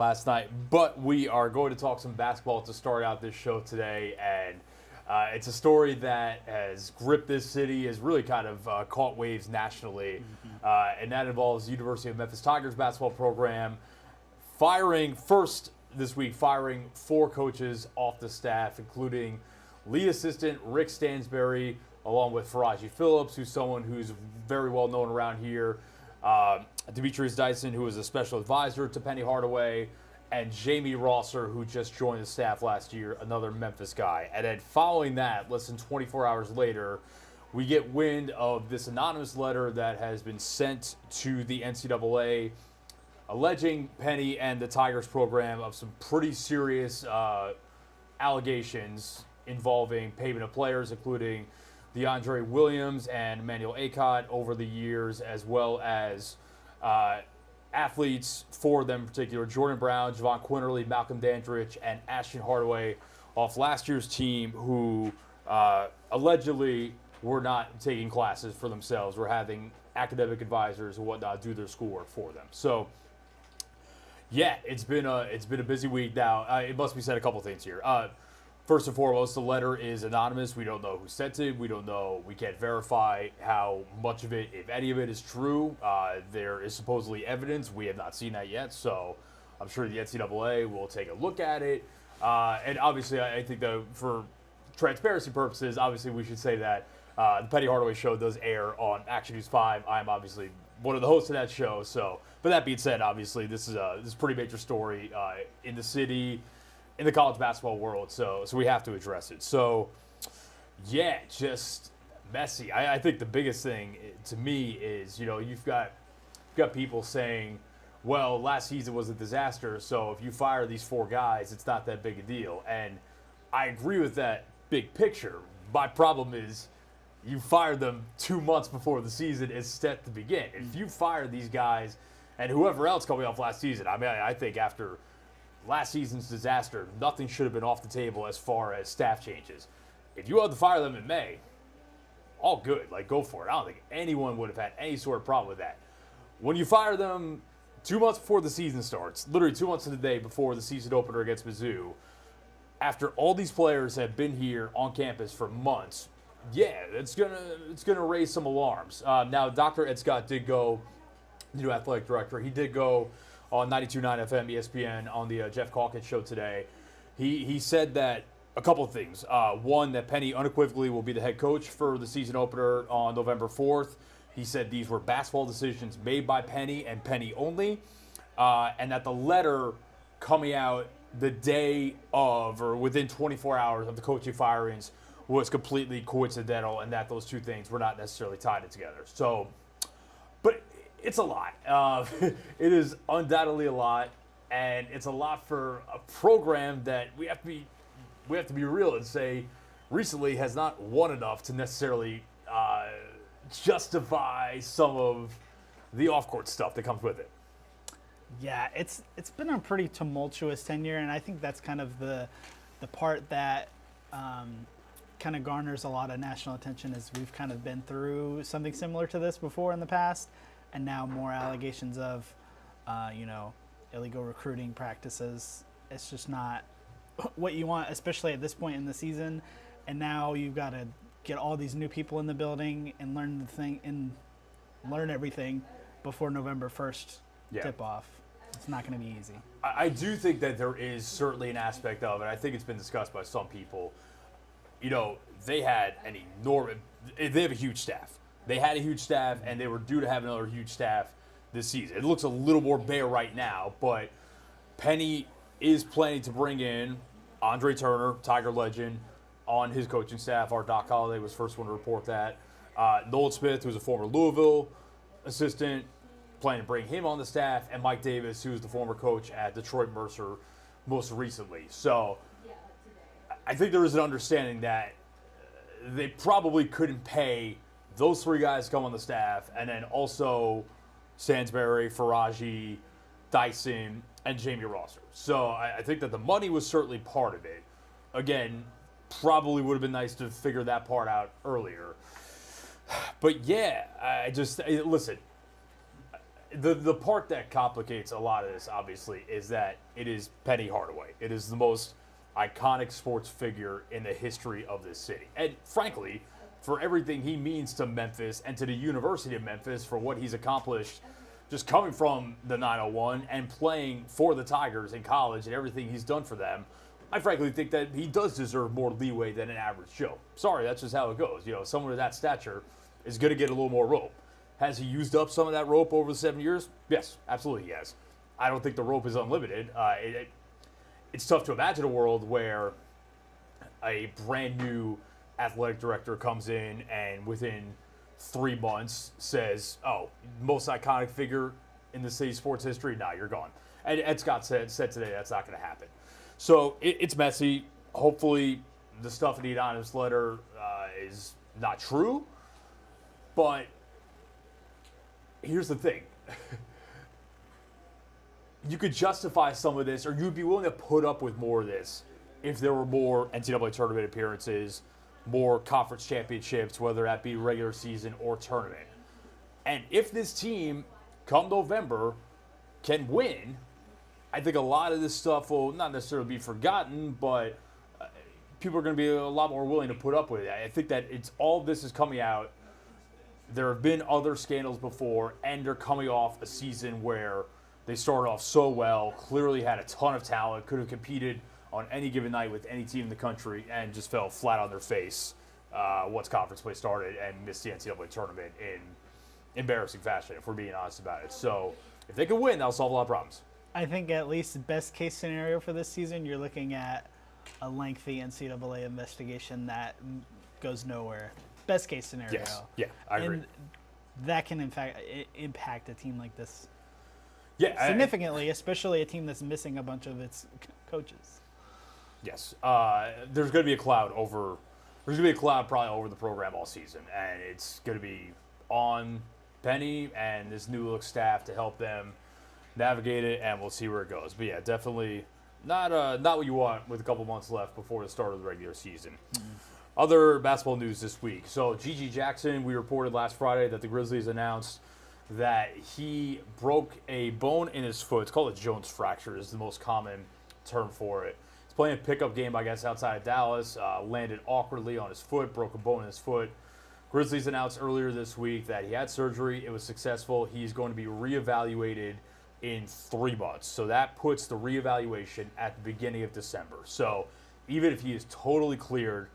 last night, but we are going to talk some basketball to start out this show today, and it's a story that has gripped this city, has really kind of caught waves nationally, and that involves the University of Memphis Tigers basketball program firing four coaches off the staff, including lead assistant Rick Stansberry, along with Faraji Phillips, who's someone who's very well known around here, Demetrius Dyson, who was a special advisor to Penny Hardaway, and Jamie Rosser, who just joined the staff last year, another Memphis guy. And then following that, less than 24 hours later, we get wind of this anonymous letter that has been sent to the NCAA alleging Penny and the Tigers program of some pretty serious allegations involving payment of players, including DeAndre Williams and Emmanuel Acott over the years, as well as athletes, four of them in particular, Jordan Brown, Javon Quinterly, Malcolm Dandridge, and Ashton Hardaway off last year's team who allegedly were not taking classes for themselves, were having academic advisors and whatnot do their schoolwork for them. So, yeah, it's been a busy week now. It must be said a couple things here. First and foremost, the letter is anonymous. We don't know who sent it. We can't verify how much of it, if any of it, is true. There is supposedly evidence. We have not seen that yet, so I'm sure the NCAA will take a look at it. And obviously, I think that for transparency purposes, obviously we should say that the Penny Hardaway Show does air on Action News 5. I'm obviously one of the hosts of that show. So, but that being said, obviously this is a pretty major story in the city, in the college basketball world, so we have to address it. So, yeah, just messy. I think the biggest thing to me is, you've got people saying, well, last season was a disaster, so if you fire these four guys, it's not that big a deal. And I agree with that big picture. My problem is you fired them 2 months before the season is set to begin. If you fire these guys and whoever else coming off last season, I think after last season's disaster, nothing should have been off the table as far as staff changes. If you had to fire them in May, all good. Go for it. I don't think anyone would have had any sort of problem with that. When you fire them 2 months before the season starts, literally 2 months to the day before the season opener against Mizzou, after all these players have been here on campus for months, yeah, it's gonna raise some alarms. Now, Dr. Ed Scott did go, the new athletic director, he did go on 92.9 FM ESPN on the Jeff Calkins show today. He said that a couple of things. One, that Penny unequivocally will be the head coach for the season opener on November 4th. He said these were basketball decisions made by Penny and Penny only, and that the letter coming out the day of or within 24 hours of the coaching firings was completely coincidental, and that those two things were not necessarily tied together. So, but it's a lot. It is undoubtedly a lot, and it's a lot for a program that we have to be real and say recently has not won enough to necessarily justify some of the off-court stuff that comes with it. Yeah, it's been a pretty tumultuous tenure, and I think that's kind of the part that kind of garners a lot of national attention, as we've kind of been through something similar to this before in the past, and now more allegations of, illegal recruiting practices. It's just not what you want, especially at this point in the season. And now you've got to get all these new people in the building and learn everything before November 1st tip off. It's not going to be easy. I do think that there is certainly an aspect of it. I think it's been discussed by some people. They had they have a huge staff. They had a huge staff, and they were due to have another huge staff this season. It looks a little more bare right now, but Penny is planning to bring in Andre Turner, Tiger legend, on his coaching staff. Our Doc Holliday was the first one to report that. Nolan Smith, who's a former Louisville assistant, planning to bring him on the staff, and Mike Davis, who's the former coach at Detroit Mercer most recently. So I think there is an understanding that they probably couldn't pay those three guys to come on the staff, and then also Stansberry, Faraji, Dyson, and Jamie Rosser. So I think that the money was certainly part of it. Again, probably would have been nice to figure that part out earlier. But yeah, listen, the part that complicates a lot of this, obviously, is that it is Penny Hardaway. It is the most iconic sports figure in the history of this city. And frankly, for everything he means to Memphis and to the University of Memphis, for what he's accomplished just coming from the 901 and playing for the Tigers in college and everything he's done for them, I frankly think that he does deserve more leeway than an average Joe. Sorry, that's just how it goes. You know, someone of that stature is going to get a little more rope. Has he used up some of that rope over the 7 years? Yes, absolutely he has. I don't think the rope is unlimited. It's tough to imagine a world where a brand new athletic director comes in and within 3 months says, oh, most iconic figure in the city's sports history? Nah, you're gone. And Ed Scott said today that's not going to happen. So it's messy. Hopefully the stuff in the anonymous letter is not true. But here's the thing. You could justify some of this, or you'd be willing to put up with more of this if there were more NCAA tournament appearances, more conference championships, whether that be regular season or tournament. And if this team, come November, can win, I think a lot of this stuff will not necessarily be forgotten, but people are going to be a lot more willing to put up with it. I think that it's all of this is coming out. There have been other scandals before, and they're coming off a season where they started off so well, clearly had a ton of talent, could have competed on any given night with any team in the country, and just fell flat on their face once conference play started and missed the NCAA tournament in embarrassing fashion, if we're being honest about it. So if they can win, that'll solve a lot of problems. I think at least best case scenario for this season, you're looking at a lengthy NCAA investigation that goes nowhere. Best case scenario. Yes. Yeah, I agree. And that can, in fact, impact a team like this Yeah, significantly, especially a team that's missing a bunch of its coaches. Yes. There's going to be a cloud over. There's going to be a cloud probably over the program all season, and it's going to be on Penny and this new look staff to help them navigate it, and we'll see where it goes. But yeah, definitely not what you want with a couple months left before the start of the regular season. Mm-hmm. Other basketball news this week. So G.G. Jackson, we reported last Friday that the Grizzlies announced that he broke a bone in his foot. It's called a Jones fracture is the most common term for it. He's playing a pickup game, I guess, outside of Dallas, landed awkwardly on his foot, broke a bone in his foot. Grizzlies announced earlier this week that he had surgery. It was successful. He's going to be reevaluated in 3 months. So that puts the reevaluation at the beginning of December. So even if he is totally cleared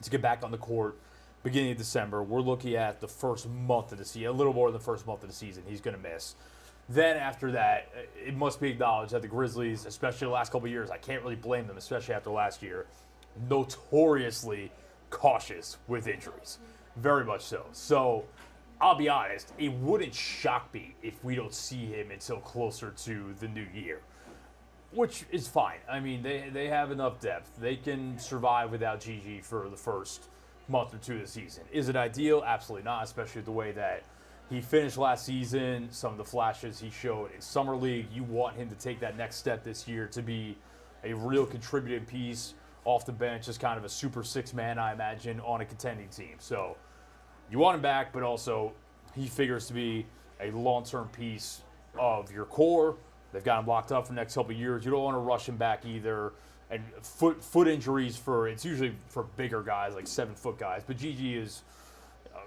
to get back on the court beginning of December, we're looking at the first month of the season, a little more than the first month of the season he's going to miss. Then after that, it must be acknowledged that the Grizzlies, especially the last couple of years, I can't really blame them, especially after last year, notoriously cautious with injuries. Very much so. So I'll be honest, it wouldn't shock me if we don't see him until closer to the new year, which is fine. I mean, they have enough depth. They can survive without Gigi for the first month or two of the season. Is it ideal? Absolutely not, especially the way that he finished last season, some of the flashes he showed in Summer League. You want him to take that next step this year to be a real contributing piece off the bench, as kind of a super six man, I imagine, on a contending team. So you want him back, but also he figures to be a long-term piece of your core. They've got him locked up for the next couple of years. You don't want to rush him back either. And foot injuries it's usually for bigger guys, like 7-foot guys. But Gigi is,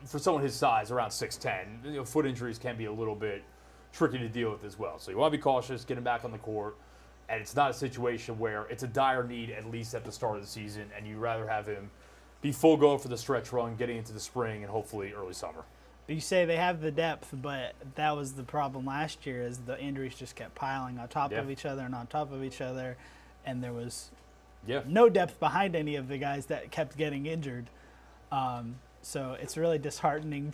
for someone his size, around 6'10". Foot injuries can be a little bit tricky to deal with as well. So you want to be cautious, get him back on the court. And it's not a situation where it's a dire need, at least at the start of the season, and you'd rather have him be full go for the stretch run, getting into the spring and hopefully early summer. You say they have the depth, but that was the problem last year, is the injuries just kept piling on top of each other and on top of each other, and there was no depth behind any of the guys that kept getting injured. So it's really disheartening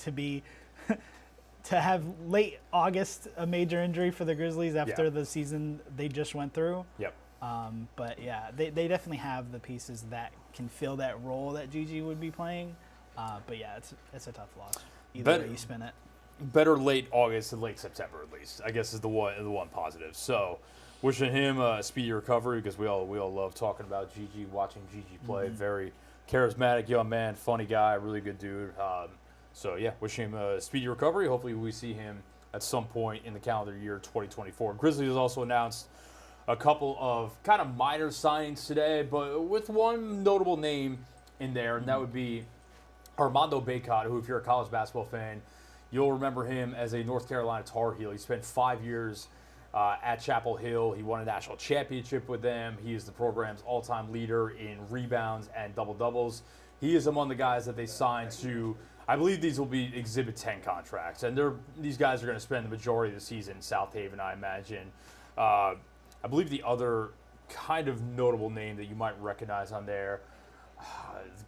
to have late August a major injury for the Grizzlies after the season they just went through. Yep. But yeah, they definitely have the pieces that can fill that role that Gigi would be playing. But yeah, it's a tough loss. Either way you spin it. Better late August than late September, at least, I guess, is the one positive. So wishing him a speedy recovery, because we all love talking about Gigi, watching Gigi play. Mm-hmm. Very charismatic young man, funny guy, really good dude. So yeah, wishing him a speedy recovery. Hopefully we see him at some point in the calendar year 2024. Grizzlies has also announced a couple of kind of minor signings today, but with one notable name in there, and that would be Armando Bacot, who, if you're a college basketball fan, you'll remember him as a North Carolina Tar Heel. He spent 5 years at Chapel Hill. He won a national championship with them. He is the program's all-time leader in rebounds and double-doubles. He is among the guys that they signed to, I believe these will be Exhibit 10 contracts, and these guys are going to spend the majority of the season in South Haven, I imagine. I believe the other kind of notable name that you might recognize on there,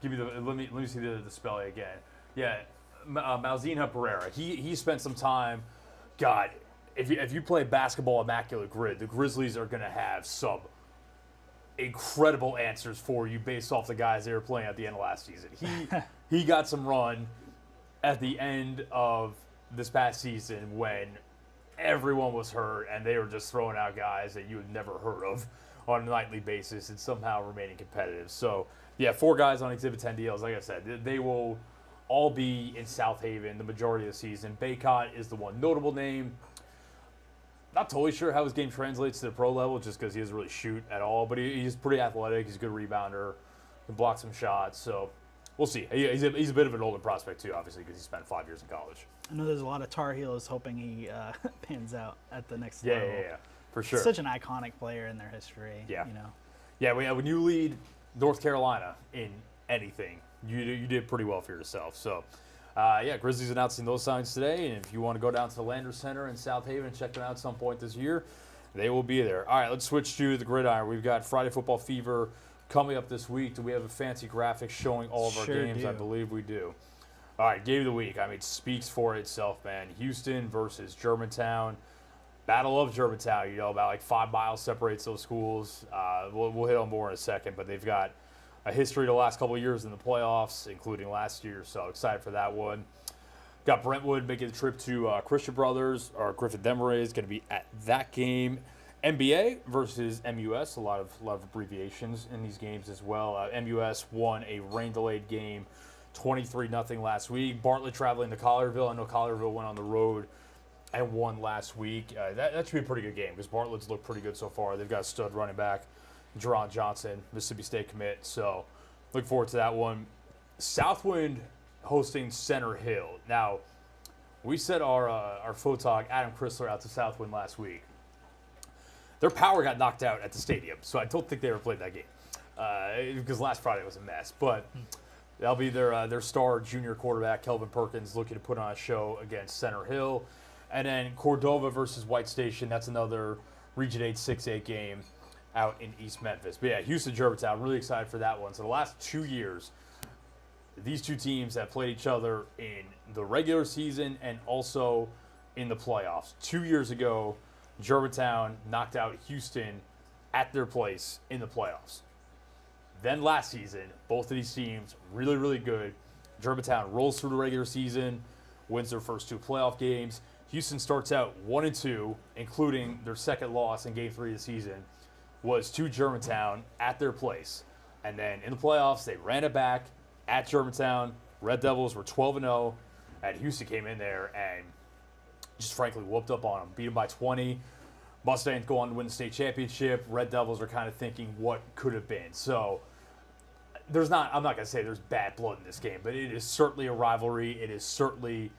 let me see the spelling again. Yeah, Malzinha Pereira. He spent some time. God, if you play basketball immaculate grid, the Grizzlies are going to have some incredible answers for you based off the guys they were playing at the end of last season. He got some run at the end of this past season when everyone was hurt and they were just throwing out guys that you had never heard of on a nightly basis and somehow remaining competitive. So, yeah, 4 guys on Exhibit 10 deals. Like I said, they will all be in South Haven the majority of the season. Bacot is the one notable name. Not totally sure how his game translates to the pro level just because he doesn't really shoot at all, but he's pretty athletic. He's a good rebounder, can block some shots. So we'll see. He's a bit of an older prospect too, obviously, because he spent 5 years in college. I know there's a lot of Tar Heels hoping he pans out at the next level. Yeah, for sure. Such an iconic player in their history. Yeah. You know. Yeah, when you lead North Carolina in anything, you did pretty well for yourself. So, Grizzlies announcing those signs today, and if you want to go down to the Landers Center in South Haven and check them out at some point this year, they will be there. All right, let's switch to the gridiron. We've got Friday Football Fever coming up this week. Do we have a fancy graphic showing all of our games? Do. I believe we do. All right, game of the week. I mean, it speaks for itself, man. Houston versus Germantown. Battle of Germantown, about like 5 miles separates those schools. We'll hit on more in a second, but they've got a history the last couple of years in the playoffs, including last year, so excited for that one. Got Brentwood making the trip to Christian Brothers, or Griffin Demeray is going to be at that game. NBA versus MUS, a lot of abbreviations in these games as well. MUS won a rain-delayed game 23-0 last week. Bartlett traveling to Collierville. I know Collierville went on the road and won last week. That should be a pretty good game because Bartlett's looked pretty good so far. They've got a stud running back, Jerron Johnson, Mississippi State commit. So look forward to that one. Southwind hosting Center Hill. Now, we sent our photog, Adam Chrysler, out to Southwind last week. Their power got knocked out at the stadium, so I don't think they ever played that game because last Friday was a mess. But that'll be their star junior quarterback, Kelvin Perkins, looking to put on a show against Center Hill. And then Cordova versus White Station. That's another Region 8 6A game out in East Memphis. But yeah, Houston, Germantown, really excited for that one. So the last 2 years, these two teams have played each other in the regular season and also in the playoffs. 2 years ago, Germantown knocked out Houston at their place in the playoffs. Then last season, both of these teams really, really good. Germantown rolls through the regular season, wins their first 2 playoff games. Houston starts out 1-2, including their second loss in Game 3 of the season, was to Germantown at their place. And then in the playoffs, they ran it back at Germantown. Red Devils were 12-0, and Houston came in there and just frankly whooped up on them, beat them by 20. Mustangs go on to win the state championship. Red Devils are kind of thinking what could have been. So I'm not going to say there's bad blood in this game, but it is certainly a rivalry. It is certainly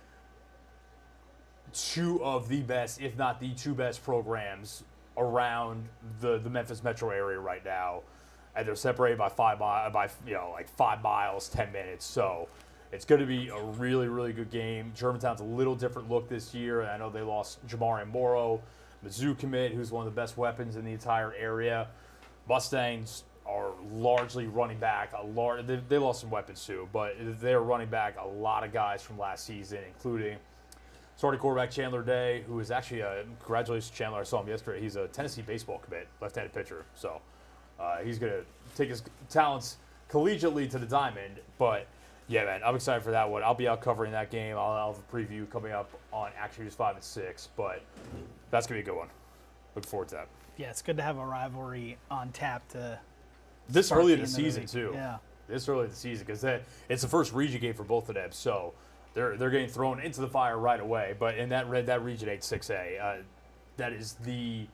2 of the best, if not the 2 best programs around the Memphis metro area right now, and they're separated by 5 miles, 10 minutes. So it's going to be a really, really good game. Germantown's a little different look this year. I know they lost Jamari Morrow, Mizzou commit, who's one of the best weapons in the entire area. Mustangs are largely running back. They lost some weapons too, but they're running back a lot of guys from last season, including starting quarterback Chandler Day, who is actually congratulations Chandler. I saw him yesterday. He's a Tennessee baseball commit, left-handed pitcher. So he's going to take his talents collegiately to the diamond. But yeah, man, I'm excited for that one. I'll be out covering that game. I'll have a preview coming up on Action News 5 and 6. But that's going to be a good one. Look forward to that. Yeah, it's good to have a rivalry on tap to this early in the season too. Yeah, this early in the season because it's the first region game for both of them. So they're getting thrown into the fire right away. But in that Region 8 6A, that is the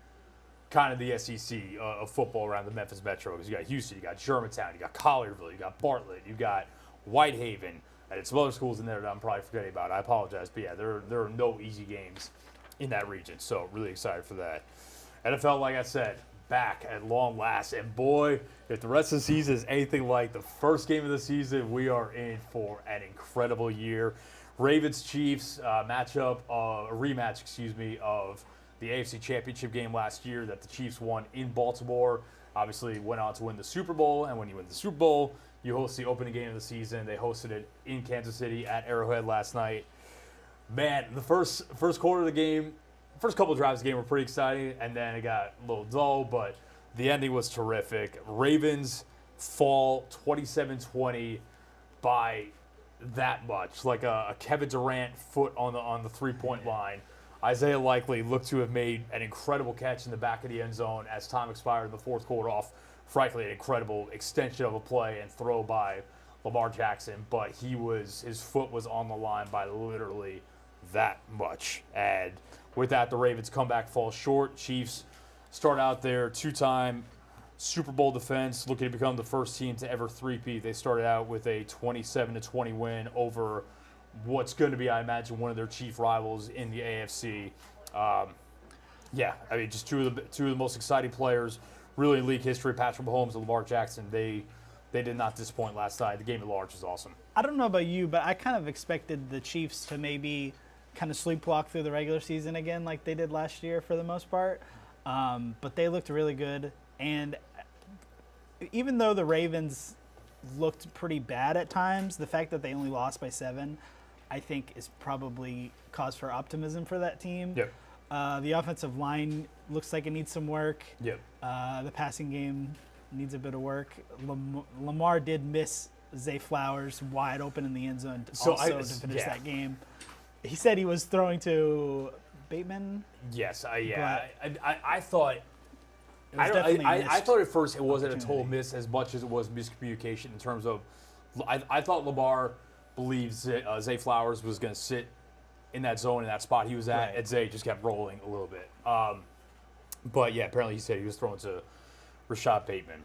kind of the SEC of football around the Memphis Metro. Because you got Houston, you got Germantown, you got Collierville, you got Bartlett, you got Whitehaven, and some other schools in there that I'm probably forgetting about. I apologize, but yeah, there are no easy games in that region. So really excited for that. NFL, like I said, back at long last, and boy, if the rest of the season is anything like the first game of the season, we are in for an incredible year. Ravens-Chiefs a rematch, of the AFC Championship game last year that the Chiefs won in Baltimore. Obviously went on to win the Super Bowl, and when you win the Super Bowl, you host the opening game of the season. They hosted it in Kansas City at Arrowhead last night. Man, the first quarter of the game, first couple of drives of the game were pretty exciting, and then it got a little dull, but the ending was terrific. Ravens fall 27-20 by that much, like a Kevin Durant foot on the three-point line. Isaiah Likely looked to have made an incredible catch in the back of the end zone as time expired in the fourth quarter off, frankly, an incredible extension of a play and throw by Lamar Jackson, but his foot was on the line by literally that much. And with that, the Ravens comeback falls short. Chiefs start out their two-time Super Bowl defense, looking to become the first team to ever three-peat. They started out with a 27-20 win over what's going to be, I imagine, one of their chief rivals in the AFC. Just two of the most exciting players, really in league history. Patrick Mahomes and Lamar Jackson. They did not disappoint last night. The game at large was awesome. I don't know about you, but I kind of expected the Chiefs to maybe kind of sleepwalk through the regular season again like they did last year for the most part. But they looked really good. And even though the Ravens looked pretty bad at times, the fact that they only lost by 7, I think, is probably cause for optimism for that team. Yep. The offensive line looks like it needs some work. Yep. The passing game needs a bit of work. Lamar did miss Zay Flowers wide open in the end zone to finish that game. He said he was throwing to Bateman. Yes, I thought. I thought at first it wasn't a total miss as much as it was miscommunication in terms of. I thought Lamar believes Zay Flowers was going to sit in that zone in that spot he was at, right. and Zay just kept rolling a little bit. But yeah, apparently he said he was throwing to Rashad Bateman.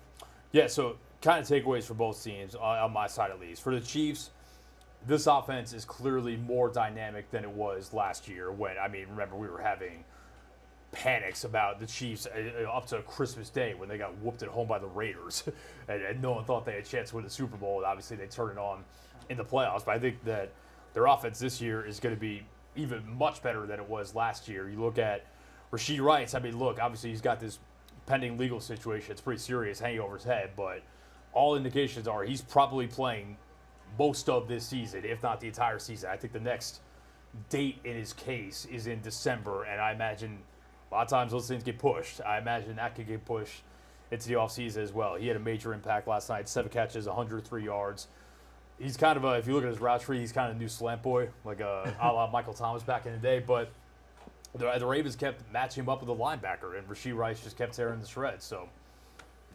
Yeah, so kind of takeaways for both teams on my side at least. For the Chiefs, this offense is clearly more dynamic than it was last year when, remember we were having panics about the Chiefs up to Christmas Day when they got whooped at home by the Raiders and no one thought they had a chance to win the Super Bowl. And obviously they turned it on in the playoffs, but I think that their offense this year is going to be even much better than it was last year. You look at Rashee Rice, obviously he's got this pending legal situation. It's pretty serious hanging over his head, but all indications are he's probably playing most of this season, if not the entire season. I think the next date in his case is in December, and I imagine a lot of times those things get pushed. I imagine that could get pushed into the offseason as well. He had a major impact last night, 7 catches, 103 yards. He's kind of if you look at his route tree, he's kind of a new slant boy, like a la Michael Thomas back in the day, but the Ravens kept matching him up with a linebacker, and Rashee Rice just kept tearing the shreds. So,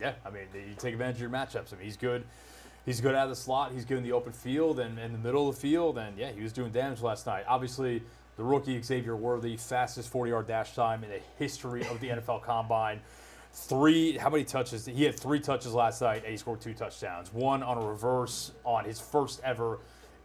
yeah, you take advantage of your matchups. He's good. He's good out of the slot. He's good in the open field and in the middle of the field. And, yeah, he was doing damage last night. Obviously, the rookie Xavier Worthy, fastest 40-yard dash time in the history of the NFL Combine. How many touches? He had 3 touches last night, and he scored 2 touchdowns. 1 on a reverse on his first ever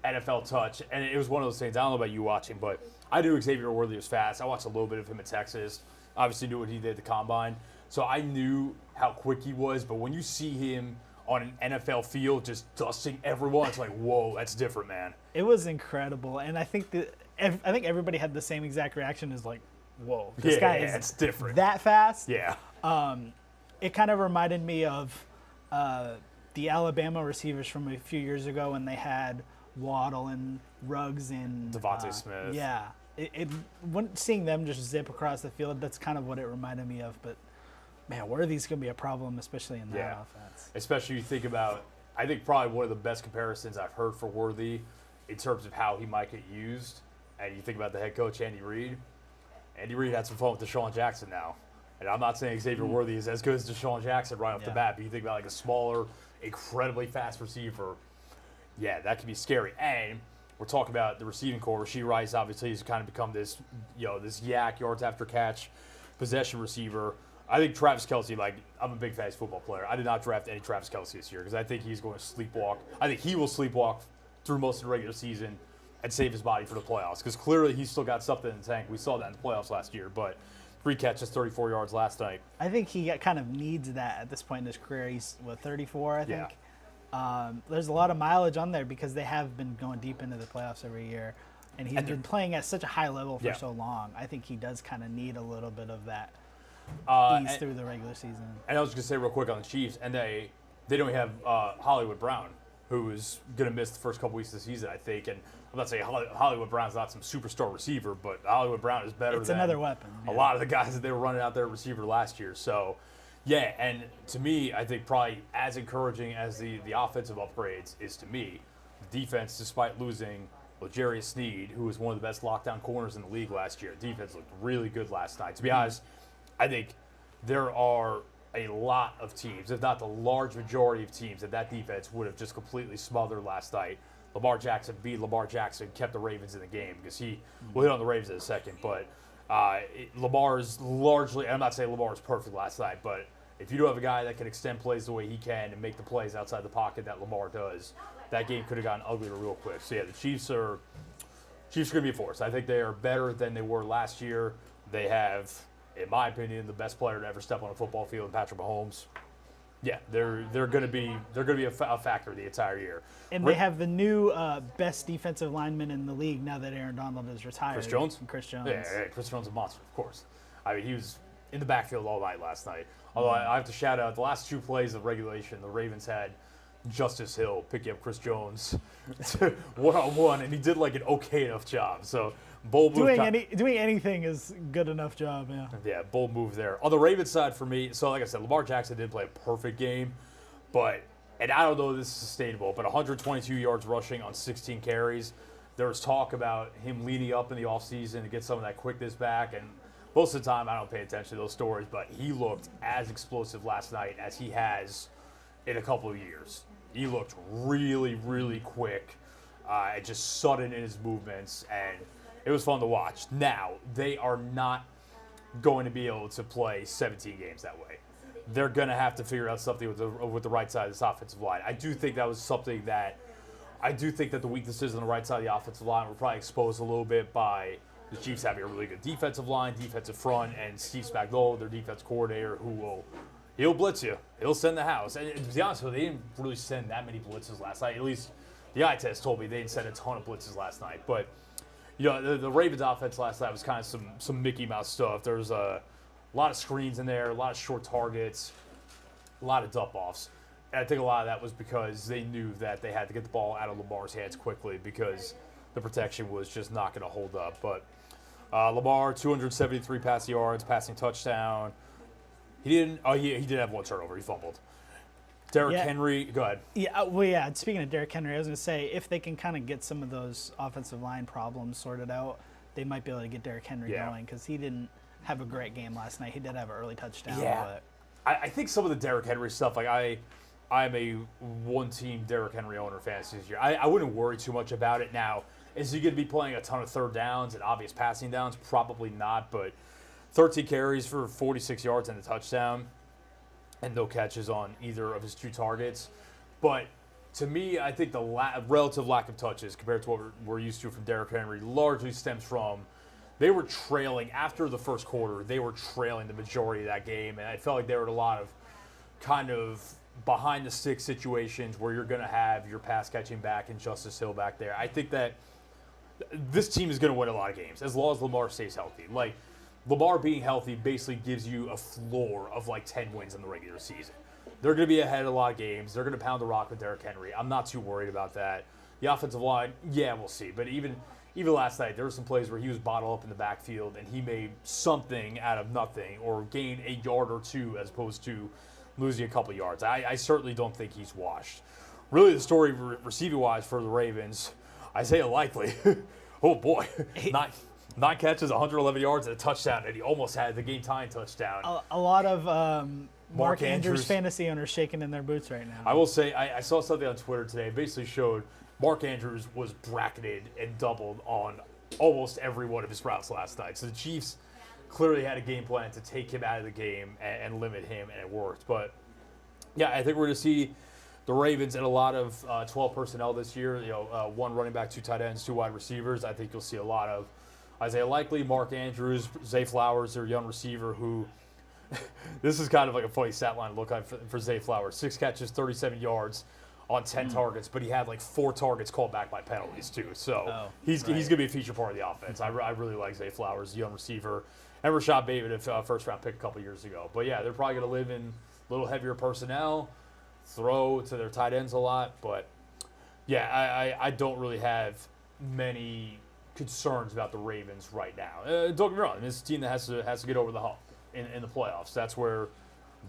NFL touch. And it was one of those things. I don't know about you watching, but I knew Xavier Worthy was fast. I watched a little bit of him at Texas. Obviously knew what he did at the Combine. So I knew how quick he was. But when you see him on an NFL field just dusting everyone, it's like, whoa, that's different, man. It was incredible. And I think everybody had the same exact reaction as like, whoa, this guy is it's different. That fast. Yeah. It kind of reminded me of the Alabama receivers from a few years ago when they had Waddle and Ruggs and Devontae Smith. Yeah. Seeing them just zip across the field, that's kind of what it reminded me of. But, man, Worthy's going to be a problem, especially in that offense. Especially you think about, I think probably one of the best comparisons I've heard for Worthy in terms of how he might get used. And you think about the head coach, Andy Reid. Andy Reid had some fun with Deshaun Jackson now. And I'm not saying Xavier Worthy is as good as Deshaun Jackson right off the bat, but you think about like a smaller, incredibly fast receiver. Yeah, that could be scary. And we're talking about the receiving core. Rashee Rice obviously has kind of become this, this yak yards after catch possession receiver. I think Travis Kelce, I'm a big fantasy football player. I did not draft any Travis Kelce this year because I think he's going to sleepwalk. I think he will sleepwalk through most of the regular season and save his body for the playoffs because clearly he's still got something in the tank. We saw that in the playoffs last year, but 3 catches, 34 yards last night. I think he kind of needs that at this point in his career. He's, 34, I think? Yeah. There's a lot of mileage on there because they have been going deep into the playoffs every year, and he's been playing at such a high level for so long. I think he does kind of need a little bit of that ease through the regular season. And I was going to say real quick on the Chiefs, and they don't have Hollywood Brown, who is going to miss the first couple weeks of the season, I think. And I'm not saying Hollywood Brown's not some superstar receiver, but Hollywood Brown is better than another weapon. A lot of the guys that they were running out there at receiver last year. So, yeah, and to me, I think probably as encouraging as the offensive upgrades is to me, the defense, despite losing L'Jarius Sneed, who was one of the best lockdown corners in the league last year, defense looked really good last night. To be honest, I think there are a lot of teams, if not the large majority of teams, that defense would have just completely smothered last night. Lamar Jackson kept the Ravens in the game because we'll hit on the Ravens in a second, but Lamar is largely, I'm not saying Lamar is perfect last night, but if you do have a guy that can extend plays the way he can and make the plays outside the pocket that Lamar does, that game could have gotten ugly real quick. So, yeah, the Chiefs are going to be a force. I think they are better than they were last year. They have, in my opinion, the best player to ever step on a football field, Patrick Mahomes. Yeah, they're going to be a factor the entire year. And they have the new best defensive lineman in the league now that Aaron Donald is retired. Chris Jones? Chris Jones. Yeah, Chris Jones is a monster, of course. I mean, he was in the backfield all night last night. Although I have to shout out the last 2 plays of regulation, the Ravens had Justice Hill picking up Chris Jones one-on-one, and he did an okay enough job. So bold move. Doing anything is good enough job, yeah. Yeah, bold move there. On the Ravens side for me, so like I said, Lamar Jackson did play a perfect game, and I don't know if this is sustainable, but 122 yards rushing on 16 carries. There was talk about him leading up in the offseason to get some of that quickness back, and most of the time I don't pay attention to those stories, but he looked as explosive last night as he has in a couple of years. He looked really, really quick and just sudden in his movements, and it was fun to watch. Now, they are not going to be able to play 17 games that way. They're going to have to figure out something with the right side of this offensive line. I do think that was something that the weaknesses on the right side of the offensive line were probably exposed a little bit by the Chiefs having a really good defensive line, defensive front, and Steve Spagnuolo, their defense coordinator, he'll blitz you. He'll send the house. And to be honest with you, they didn't really send that many blitzes last night. At least the eye test told me they didn't send a ton of blitzes last night. But the Ravens offense last night was kind of some Mickey Mouse stuff. There was a lot of screens in there, a lot of short targets, a lot of dump-offs. And I think a lot of that was because they knew that they had to get the ball out of Lamar's hands quickly because the protection was just not going to hold up. But Lamar, 273 passing yards, passing touchdown. He did have 1 turnover. He fumbled. Derrick Henry, go ahead. Yeah, speaking of Derrick Henry, I was going to say, if they can kind of get some of those offensive line problems sorted out, they might be able to get Derrick Henry going because he didn't have a great game last night. He did have an early touchdown. Yeah. But I think some of the Derrick Henry stuff, I'm a one-team Derrick Henry owner fantasy this year. I wouldn't worry too much about it now. Is he going to be playing a ton of third downs and obvious passing downs? Probably not, but 13 carries for 46 yards and a touchdown and no catches on either of his 2 targets. But to me, I think the relative lack of touches compared to what we're used to from Derrick Henry largely stems from they were trailing after the first quarter. They were trailing the majority of that game, and I felt like there were a lot of kind of behind-the-stick situations where you're going to have your pass-catching back and Justice Hill back there. I think that this team is going to win a lot of games as long as Lamar stays healthy. Lamar being healthy basically gives you a floor of 10 wins in the regular season. They're going to be ahead of a lot of games. They're going to pound the rock with Derrick Henry. I'm not too worried about that. The offensive line, we'll see. But even last night, there were some plays where he was bottled up in the backfield and he made something out of nothing or gained a yard or 2 as opposed to losing a couple yards. I certainly don't think he's washed. Really, the story receiving-wise for the Ravens, Isaiah Likely, oh boy, 9 catches, 111 yards, and a touchdown, and he almost had the game-tying touchdown. A lot of Mark Andrews fantasy owners shaking in their boots right now. I will say, I saw something on Twitter today. It basically showed Mark Andrews was bracketed and doubled on almost every one of his routes last night. So the Chiefs clearly had a game plan to take him out of the game and limit him, and it worked. But yeah, I think we're going to see the Ravens in a lot of 12 personnel this year. One running back, 2 tight ends, 2 wide receivers. I think you'll see a lot of Isaiah Likely, Mark Andrews, Zay Flowers, their young receiver who this is kind of like a funny stat line to look at for Zay Flowers. 6 catches, 37 yards on 10 targets, but he had like 4 targets called back by penalties too. So he's going to be a feature part of the offense. I really like Zay Flowers, young receiver, and Rashad Bateman, a first-round pick a couple years ago. But yeah, they're probably going to live in a little heavier personnel, throw to their tight ends a lot. But yeah, I don't really have many concerns about the Ravens right now. Don't get me wrong, this is a team that has to get over the hump in the playoffs. That's where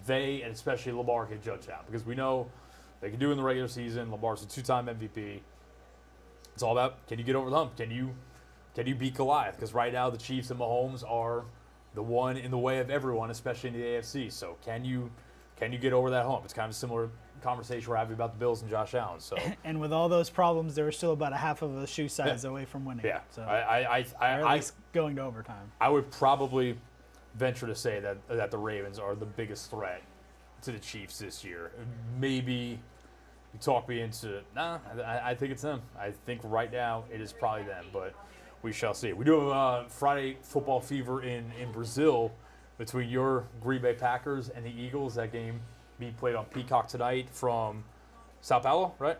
they, and especially Lamar, can judge out, because we know they can do it in the regular season. Lamar's a 2-time MVP. It's all about, can you get over the hump? Can you beat Goliath? Because right now the Chiefs and Mahomes are the one in the way of everyone, especially in the AFC. So can you get over that hump? It's kind of a similar conversation we're having about the Bills and Josh Allen. So and with all those problems, they were still about a half of a shoe size away from winning. Yeah, so I at least going to overtime. I would probably venture to say that the Ravens are the biggest threat to the Chiefs this year. Maybe you talk me into I think it's them. I think right now it is probably them, but we shall see. We do have Friday football fever in Brazil between your Green Bay Packers and the Eagles. That game being played on Peacock tonight from Sao Paulo, right?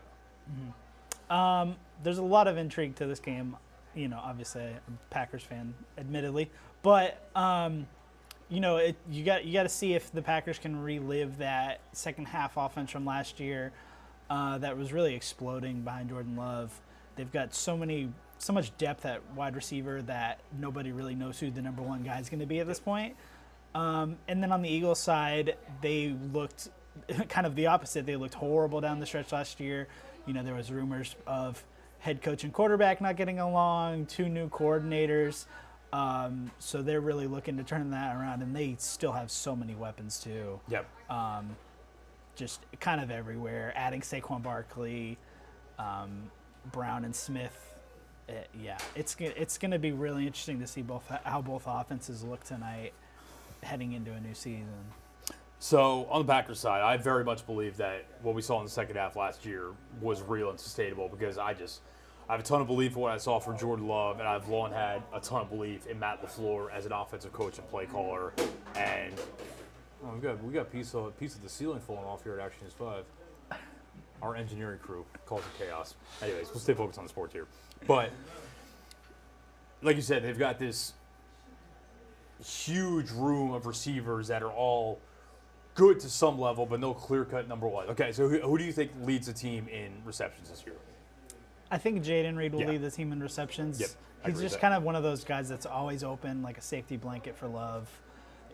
Mm-hmm. There's a lot of intrigue to this game. Obviously, I'm a Packers fan, admittedly, but you got to see if the Packers can relive that second half offense from last year that was really exploding behind Jordan Love. They've got so much depth at wide receiver that nobody really knows who the number one guy is going to be at this point. And then on the Eagles side, they looked kind of the opposite. They looked horrible down the stretch last year. There was rumors of head coach and quarterback not getting along, 2 new coordinators. So they're really looking to turn that around, and they still have so many weapons too. Yep. Just kind of everywhere. Adding Saquon Barkley, Brown and Smith. It's going to be really interesting to see how both offenses look tonight, heading into a new season. So on the Packers side, I very much believe that what we saw in the second half last year was real and sustainable, because I have a ton of belief in what I saw from Jordan Love, and I've long had a ton of belief in Matt LaFleur as an offensive coach and play caller. And we got a piece of the ceiling falling off here at Action News 5. Our engineering crew calls it chaos. Anyways, we'll stay focused on the sports here. But like you said, they've got this huge room of receivers that are all good to some level, but no clear-cut number one. Okay, so who do you think leads the team in receptions this year? I think Jayden Reed will lead the team in receptions. Yep, He's just kind of one of those guys that's always open, like a safety blanket for Love.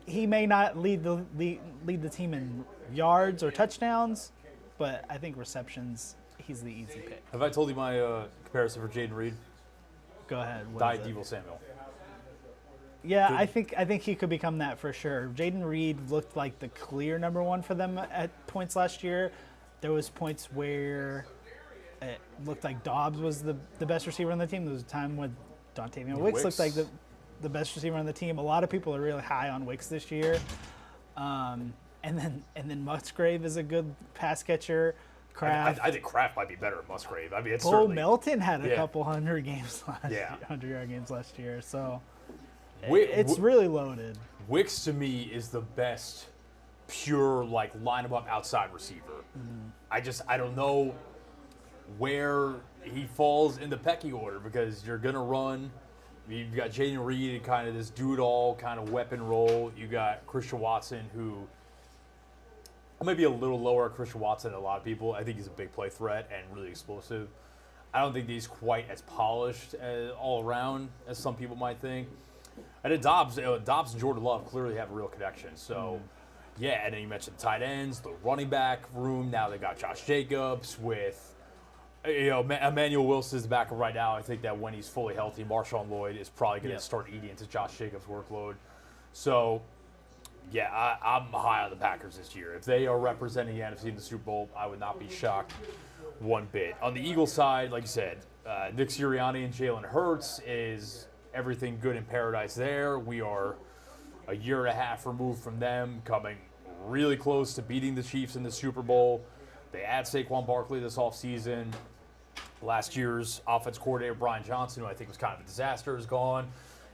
He may not lead the team in yards or touchdowns, but I think receptions, he's the easy pick. Have I told you my comparison for Jayden Reed? Go ahead. Deebo Samuel. Yeah, I think he could become that for sure. Jayden Reed looked like the clear number one for them at points last year. There was points where it looked like Dobbs was the best receiver on the team. There was a time when Dontavian Wicks looked like the best receiver on the team. A lot of people are really high on Wicks this year. And then Musgrave is a good pass catcher. Kraft. I think Kraft might be better than Musgrave. I mean, it's Bo certainly Melton had a couple 100-yard games last year. So it's really loaded. Wicks to me is the best pure line him up outside receiver. Mm-hmm. I don't know where he falls in the pecking order, because you're gonna run. You've got Jayden Reed in kind of this do-it-all kind of weapon role. You got Christian Watson, who may be a little lower at Christian Watson than a lot of people. I think he's a big play threat and really explosive. I don't think he's quite as polished all around as some people might think. And then Dobbs and Jordan Love clearly have a real connection. So, yeah, and then you mentioned the tight ends, the running back room. Now they got Josh Jacobs with, Emmanuel Wilson is the backup right now. I think that when he's fully healthy, Marshawn Lloyd is probably going to start eating into Josh Jacobs' workload. So, yeah, I'm high on the Packers this year. If they are representing the NFC in the Super Bowl, I would not be shocked one bit. On the Eagles side, like you said, Nick Sirianni and Jalen Hurts is everything good in paradise there. We are a year and a half removed from them, coming really close to beating the Chiefs in the Super Bowl. They add Saquon Barkley this offseason. Last year's offense coordinator, Brian Johnson, who I think was kind of a disaster, is gone.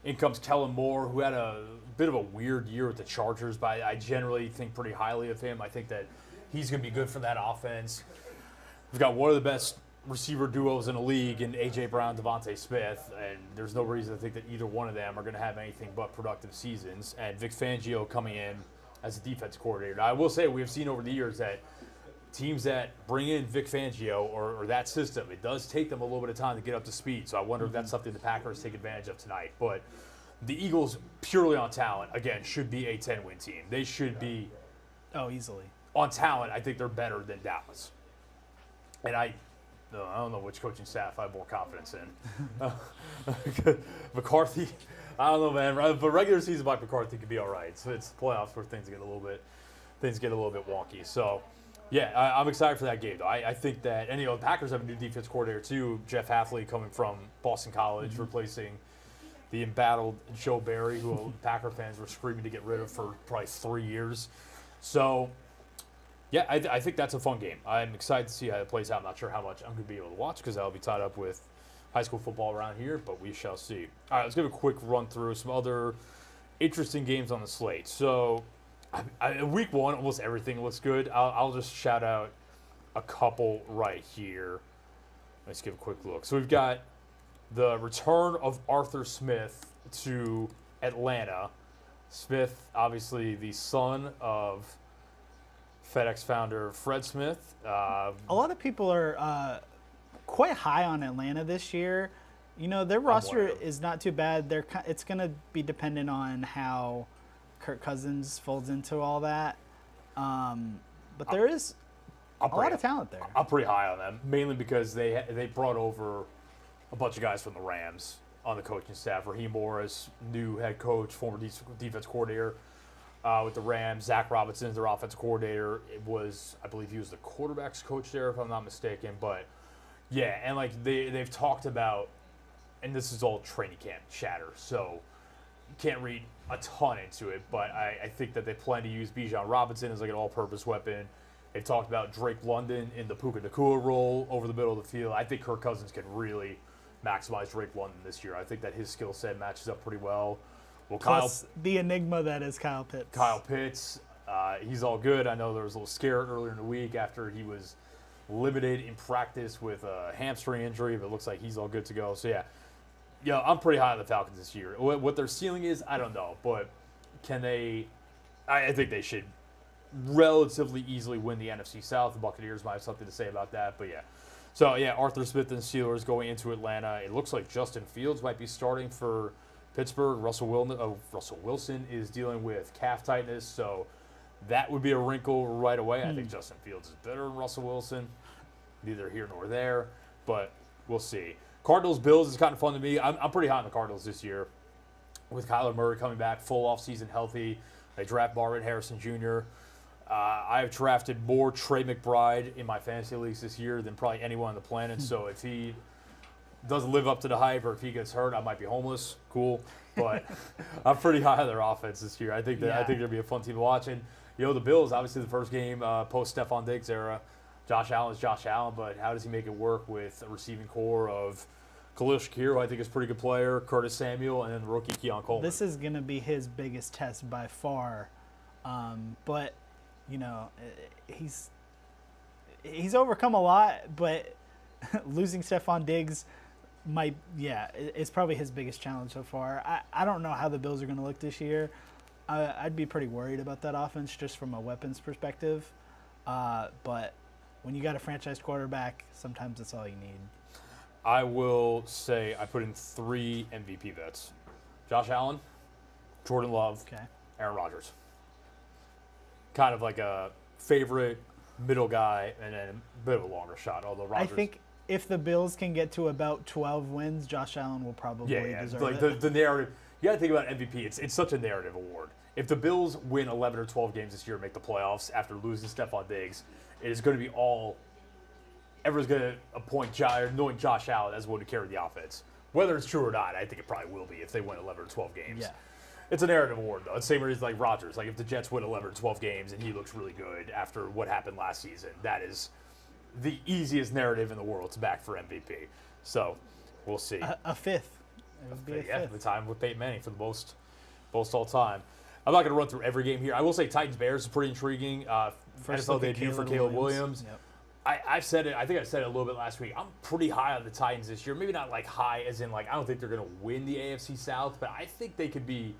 In comes Kellen Moore, who had a bit of a weird year with the Chargers, but I generally think pretty highly of him. I think that he's going to be good for that offense. We've got one of the best receiver duos in the league in A.J. Brown, Devontae Smith, and there's no reason to think that either one of them are going to have anything but productive seasons. And Vic Fangio coming in as a defense coordinator. Now, I will say we have seen over the years that teams that bring in Vic Fangio or that system, it does take them a little bit of time to get up to speed. So I wonder if that's something the Packers take advantage of tonight. But the Eagles, purely on talent, again, should be a 10-win team. They should be. Oh, easily. On talent, I think they're better than Dallas. And I don't know which coaching staff I have more confidence in. McCarthy, I don't know, man. But regular season by McCarthy could be all right. So it's playoffs where things get a little bit wonky. So, yeah, I'm excited for that game, though. I think that, and the Packers have a new defense coordinator too, Jeff Hafley, coming from Boston College, replacing the embattled Joe Barry, who Packer fans were screaming to get rid of for probably 3 years. So, yeah, I think that's a fun game. I'm excited to see how it plays out. I'm not sure how much I'm going to be able to watch because I'll be tied up with high school football around here, but we shall see. All right, let's give a quick run through some other interesting games on the slate. So, week one, almost everything looks good. I'll just shout out a couple right here. Let's give a quick look. So we've got the return of Arthur Smith to Atlanta. Smith, obviously the son of FedEx founder Fred Smith. A lot of people are quite high on Atlanta this year. You know, their roster is not too bad. It's going to be dependent on how Kirk Cousins folds into all that. But there is a lot of talent there. I'm pretty high on them, mainly because they brought over a bunch of guys from the Rams on the coaching staff. Raheem Morris, new head coach, former defense coordinator with the Rams. Zach Robinson is their offensive coordinator. I believe he was the quarterback's coach there, if I'm not mistaken. But, yeah, and like they've talked about, and this is all training camp chatter, so you can't read a ton into it, but I think that they plan to use Bijan Robinson as like an all-purpose weapon. They've talked about Drake London in the Puka Nacua role over the middle of the field. I think Kirk Cousins can really maximize Drake London this year. I think that his skill set matches up pretty well. Plus the enigma that is Kyle Pitts. Kyle Pitts, he's all good. I know there was a little scare earlier in the week after he was limited in practice with a hamstring injury, but it looks like he's all good to go. So, yeah, I'm pretty high on the Falcons this year. What their ceiling is, I don't know, but can they? I think they should relatively easily win the NFC South. The Buccaneers might have something to say about that, but yeah. So, yeah, Arthur Smith and Steelers going into Atlanta. It looks like Justin Fields might be starting for Pittsburgh. Russell Wilson is dealing with calf tightness, so that would be a wrinkle right away. I think Justin Fields is better than Russell Wilson. Neither here nor there, but we'll see. Cardinals-Bills is kind of fun to me. I'm pretty high on the Cardinals this year with Kyler Murray coming back full offseason healthy. They draft Marvin Harrison Jr. I have drafted more Trey McBride in my fantasy leagues this year than probably anyone on the planet. So if he doesn't live up to the hype or if he gets hurt, I might be homeless. Cool. But I'm pretty high on their offense this year. I think they'll be a fun team to watch. And, the Bills, obviously the first game post-Stephon Diggs era. Josh Allen is Josh Allen, but how does he make it work with a receiving core of Khalil Shakir, who I think is a pretty good player, Curtis Samuel, and then the rookie Keon Coleman? This is going to be his biggest test by far. But, he's overcome a lot, but losing Stephon Diggs it's probably his biggest challenge so far. I don't know how the Bills are going to look this year. I'd be pretty worried about that offense just from a weapons perspective. But when you got a franchise quarterback, sometimes that's all you need. I will say I put in 3 MVP bets. Josh Allen, Jordan Love, Aaron Rodgers. Kind of like a favorite middle guy and then a bit of a longer shot, although Rodgers. I think if the Bills can get to about 12 wins, Josh Allen will probably deserve it. The narrative. You got to think about MVP. It's such a narrative award. If the Bills win 11 or 12 games this year and make the playoffs after losing Stephon Diggs, it is going to be all everyone's going to anoint Josh Allen as one to carry the offense. Whether it's true or not, I think it probably will be if they win 11 or 12 games. Yeah. It's a narrative award, though. It's the same reason like Rodgers. Like, if the Jets win 11 or 12 games and he looks really good after what happened last season, that is the easiest narrative in the world to back for MVP. So, we'll see. A fifth. It would be a fifth. The time with Peyton Manning for the most all time. I'm not going to run through every game here. I will say Titans-Bears is pretty intriguing. NFL debut for Caleb Williams. Yep. I've said it. I think I said it a little bit last week. I'm pretty high on the Titans this year. Maybe not like high as in like I don't think they're going to win the AFC South, but I think they could be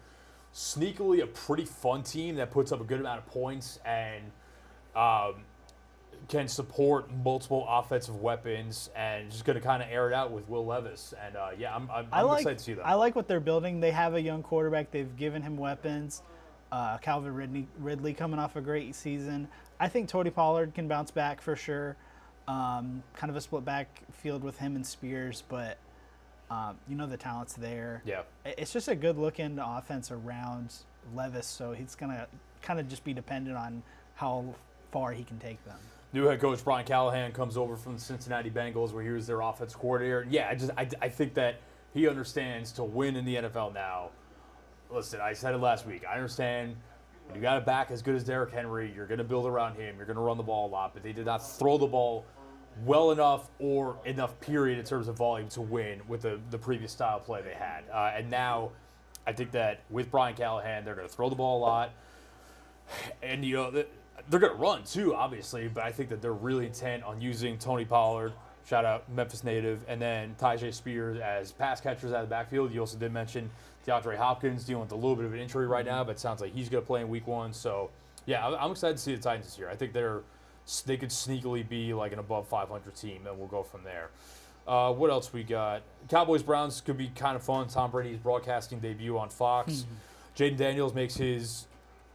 sneakily a pretty fun team that puts up a good amount of points and can support multiple offensive weapons and just going to kind of air it out with Will Levis. And I'm excited to see that. I like what they're building. They have a young quarterback. They've given him weapons. Calvin Ridley coming off a great season. I think Tony Pollard can bounce back for sure. Kind of a split backfield with him and Spears, but the talent's there. Yeah. It's just a good looking offense around Levis, so he's going to kind of just be dependent on how far he can take them. New head coach Brian Callahan comes over from the Cincinnati Bengals, where he was their offense coordinator. Yeah, I think that he understands to win in the NFL now. Listen, I said it last week. I understand when you got a back as good as Derrick Henry, you're going to build around him. You're going to run the ball a lot, but they did not throw the ball well enough or enough period in terms of volume to win with the previous style of play they had. And now I think that with Brian Callahan, they're going to throw the ball a lot. And, they're going to run too, obviously, but I think that they're really intent on using Tony Pollard, shout out Memphis native, and then Tyjae Spears as pass catchers out of the backfield. You also did mention DeAndre Hopkins dealing with a little bit of an injury right now, but it sounds like he's going to play in week 1. So, yeah, I'm excited to see the Titans this year. I think they could sneakily be like an above 500 team, and we'll go from there. What else we got? Cowboys-Browns could be kind of fun. Tom Brady's broadcasting debut on Fox. Jaden Daniels makes his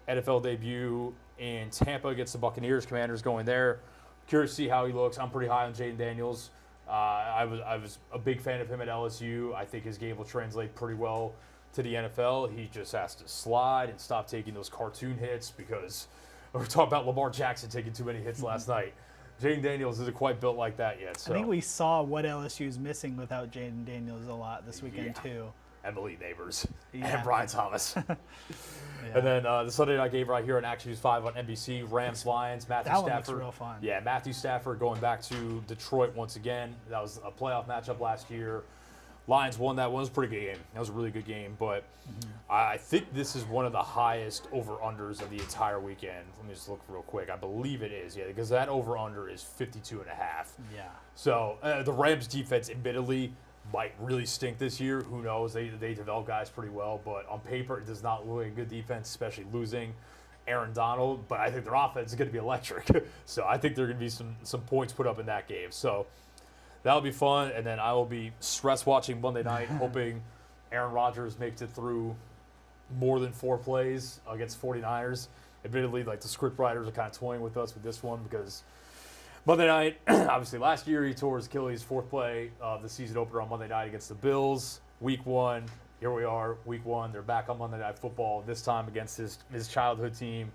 NFL debut in Tampa against the Buccaneers. Commanders going there. Curious to see how he looks. I'm pretty high on Jaden Daniels. I was a big fan of him at LSU. I think his game will translate pretty well to the NFL. He just has to slide and stop taking those cartoon hits because we're talking about Lamar Jackson taking too many hits last night. Jaden Daniels isn't quite built like that yet. So. I think we saw what LSU is missing without Jaden Daniels a lot this weekend too. Emily Neighbors and Brian Thomas. Yeah. And then the Sunday night game right here on Action News 5 on NBC, Rams-Lions, Matthew Stafford. That one looks real fun. Yeah, Matthew Stafford going back to Detroit once again. That was a playoff matchup last year. Lions won that one. It was a pretty good game. That was a really good game. But I think this is one of the highest over-unders of the entire weekend. Let me just look real quick. I believe it is, yeah, because that over-under is 52.5. Yeah. So the Rams defense, admittedly, might really stink this year. Who knows? They develop guys pretty well, but on paper it does not look like a good defense, especially losing Aaron Donald. But I think their offense is going to be electric. So I think there are going to be some points put up in that game. So that'll be fun. And then I will be stress watching Monday night, hoping Aaron Rodgers makes it through more than 4 plays against 49ers. Admittedly, like the script writers are kind of toying with us with this one because Monday night, obviously last year he tore his Achilles, 4th play of the season opener on Monday night against the Bills. Week 1, here we are, week 1. They're back on Monday Night Football, this time against his childhood team,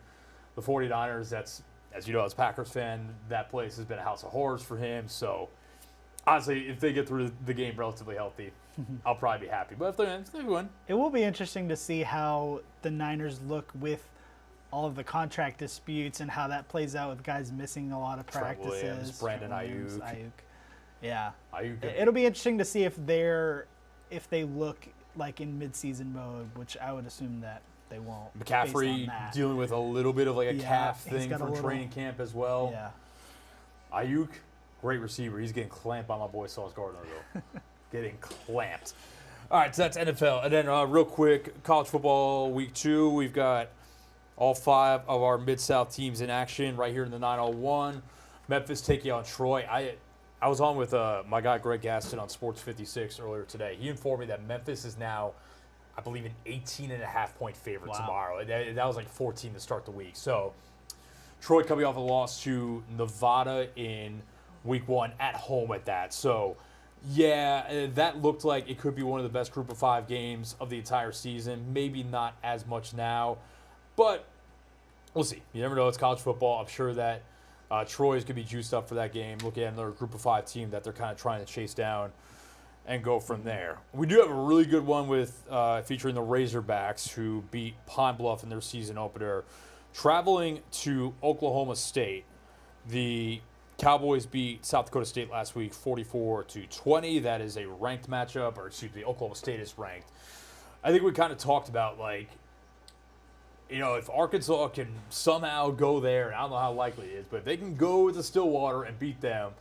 the 49ers. That's, as you know, as a Packers fan, that place has been a house of horrors for him. So, honestly, if they get through the game relatively healthy, I'll probably be happy. But if they win. It will be interesting to see how the Niners look with all of the contract disputes and how that plays out with guys missing a lot of practices. Trent Williams, Brandon Ayuk. Yeah. Ayuk. It'll be interesting to see if they look like in midseason mode, which I would assume that they won't. McCaffrey dealing with a little bit of like a calf thing from training camp as well. Yeah. Ayuk, great receiver. He's getting clamped by my boy Sauce Gardner, though. Getting clamped. All right, so that's NFL. And then real quick, college football week 2, we've got all 5 of our Mid-South teams in action right here in the 901. Memphis taking on Troy. I was on with my guy Greg Gaston on Sports 56 earlier today. He informed me that Memphis is now, I believe, an 18.5-point favorite tomorrow. That was like 14 to start the week. So Troy coming off a loss to Nevada in week 1 at home at that. So, yeah, that looked like it could be one of the best group of 5 games of the entire season. Maybe not as much now. But we'll see. You never know. It's college football. I'm sure that Troy's going to be juiced up for that game. Looking at another Group of 5 team that they're kind of trying to chase down and go from there. We do have a really good one with featuring the Razorbacks, who beat Pine Bluff in their season opener. Traveling to Oklahoma State, the Cowboys beat South Dakota State last week 44-20. That is a ranked matchup, or excuse me, Oklahoma State is ranked. I think we kind of talked about, like, if Arkansas can somehow go there, and I don't know how likely it is, but if they can go to Stillwater and beat them,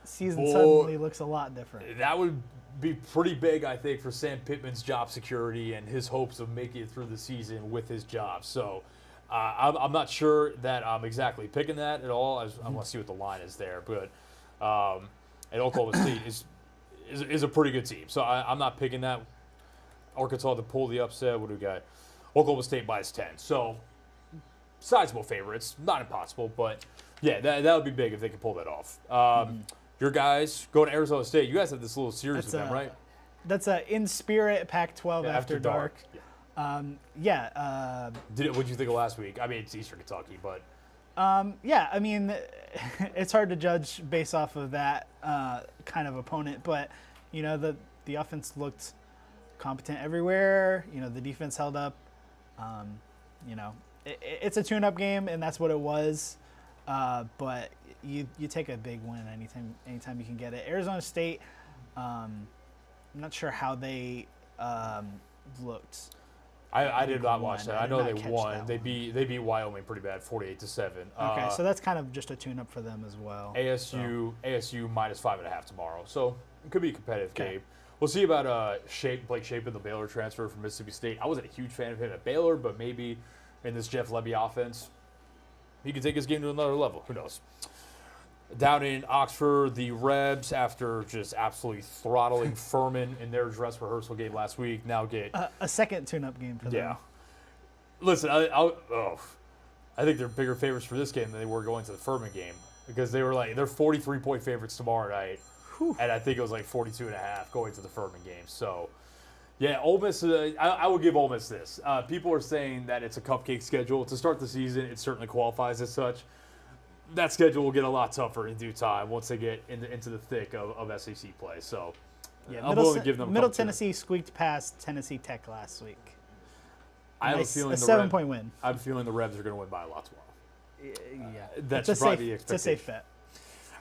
season suddenly looks a lot different. That would be pretty big, I think, for Sam Pittman's job security and his hopes of making it through the season with his job. So I'm not sure that I'm exactly picking that at all. I want to see what the line is there. But and Oklahoma State is a pretty good team. So I'm not picking that. Arkansas to pull the upset. What do we got? Oklahoma State minus 10. So sizable favorites. Not impossible, but yeah, that would be big if they could pull that off. Your guys go to Arizona State. You guys have this little series with them, right? That's a In Spirit Pac-12 after dark. Yeah. What did you think of last week? I mean, it's Eastern Kentucky, but yeah. I mean, it's hard to judge based off of that kind of opponent, but the offense looked competent everywhere. The defense held up. It's a tune-up game, and that's what it was. But you take a big win anytime you can get it. Arizona State, I'm not sure how they looked. I did not watch that. I know they won. They beat Wyoming pretty bad, 48-7. Okay, so that's kind of just a tune-up for them as well. ASU minus 5.5 tomorrow, so it could be a competitive game. We'll see about Blake Shapen, the Baylor transfer from Mississippi State. I wasn't a huge fan of him at Baylor, but maybe in this Jeff Lebby offense, he could take his game to another level. Who knows? Down in Oxford, the Rebs, after just absolutely throttling Furman in their dress rehearsal game last week, now get a second tune-up game for them. Yeah. Listen, I think they're bigger favorites for this game than they were going to the Furman game, because they're 43-point favorites tomorrow night. Whew. And I think it was like 42.5 going to the Furman game. So, yeah, Ole Miss, I would give Ole Miss this. People are saying that it's a cupcake schedule. To start the season, it certainly qualifies as such. That schedule will get a lot tougher in due time once they get into the thick of SEC play. So, yeah, I'm willing to give them Middle Tennessee squeaked past Tennessee Tech last week. I have a feeling a 7-point win. I have a feeling the Rebs are going to win by a lot tomorrow. Yeah, that's probably the expectation. It's a safe bet.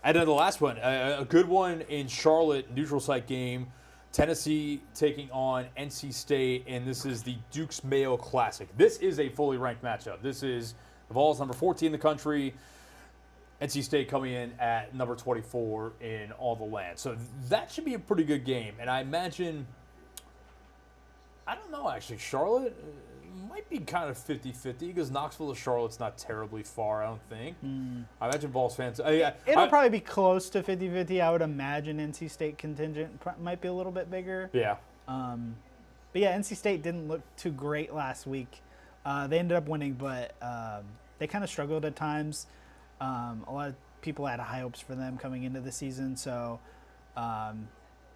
And then the last one, a good one in Charlotte, neutral site game. Tennessee taking on NC State, and this is the Duke's Mayo Classic. This is a fully ranked matchup. This is the Vols number 14 in the country. NC State coming in at number 24 in all the land. So that should be a pretty good game. And I imagine, I don't know actually, Charlotte might be kind of 50-50 because Knoxville to Charlotte's not terribly far, I don't think. I imagine Vols fans. It'll probably be close to 50-50. I would imagine NC State contingent might be a little bit bigger. Yeah. But yeah, NC State didn't look too great last week. They ended up winning, but they kind of struggled at times. A lot of people had high hopes for them coming into the season, so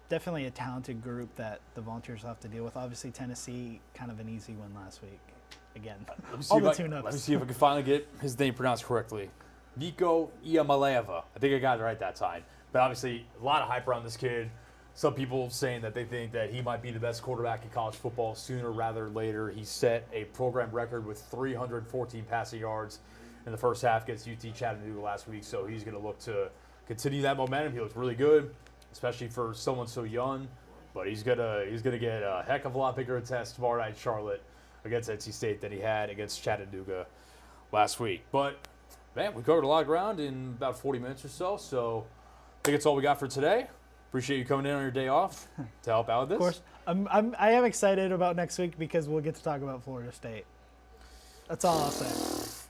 definitely a talented group that the Volunteers will have to deal with. Obviously, Tennessee, kind of an easy win last week. Again, all the tune-ups. Let me see if I can finally get his name pronounced correctly. Nico Iamaleava. I think I got it right that time. But obviously, a lot of hype around this kid. Some people saying that they think that he might be the best quarterback in college football sooner rather than later. He set a program record with 314 passing yards in the first half against UT Chattanooga last week. So he's going to look to continue that momentum. He looks really good, especially for someone so young. But he's gonna get a heck of a lot bigger a test tomorrow night in Charlotte against NC State than he had against Chattanooga last week. But man, we covered a lot of ground in about 40 minutes or so. So I think that's all we got for today. Appreciate you coming in on your day off to help out with this. Of course. I am excited about next week because we'll get to talk about Florida State. That's all I'll say.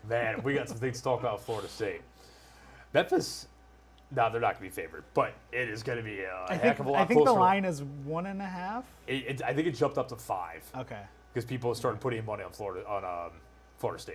Man, we got some things to talk about with Florida State. Memphis, no, they're not going to be favored, but it is going to be a heck of a lot closer. I think the line is 1.5. I think it jumped up to 5. Okay. Because people started putting money on Florida State.